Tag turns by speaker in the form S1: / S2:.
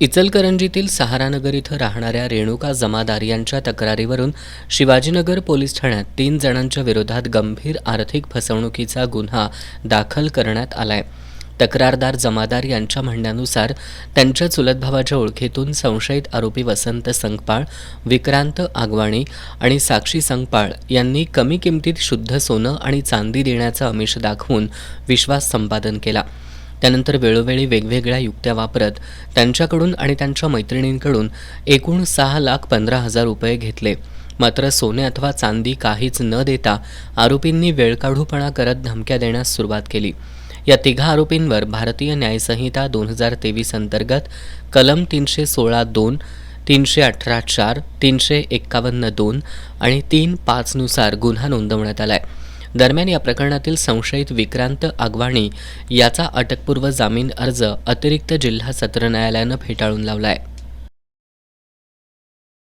S1: इचलकरंजीतील सहारानगर इथं राहणाऱ्या रेणुका जमादार यांच्या तक्रारीवरून शिवाजीनगर पोलीस ठाण्यात 3 जणांच्या विरोधात गंभीर आर्थिक फसवणुकीचा गुन्हा दाखल करण्यात आलाय. तक्रारदार जमादार यांच्या म्हणण्यानुसार त्यांच्या चुलत भावाच्या ओळखीतून संशयित आरोपी वसंत संकपाळ, विक्रांत आगवाणी आणि साक्षी संकपाळ यांनी कमी किमतीत शुद्ध सोनं आणि चांदी देण्याचा आमिष दाखवून विश्वास संपादन केला. त्यानंतर वेळोवेळी वेगवेगळ्या युक्त्या वापरत त्यांच्याकडून आणि त्यांच्या मैत्रिणींकडून एकूण 6,15,000 रुपये घेतले. मात्र सोने अथवा चांदी काहीच न देता आरोपींनी वेळकाढूपणा करत धमक्या देण्यास सुरुवात केली. या तिघा आरोपींवर भारतीय न्यायसंहिता 2023 अंतर्गत कलम 316(2), 318(4), 351(2) आणि 3(5) नुसार गुन्हा नोंदवण्यात आलाय. दरम्यान या प्रकरणातील संशयित विक्रांत आगवाणी याचा अटकपूर्व जामीन अर्ज अतिरिक्त जिल्हा सत्र न्यायालयानं फेटाळून लावलाय.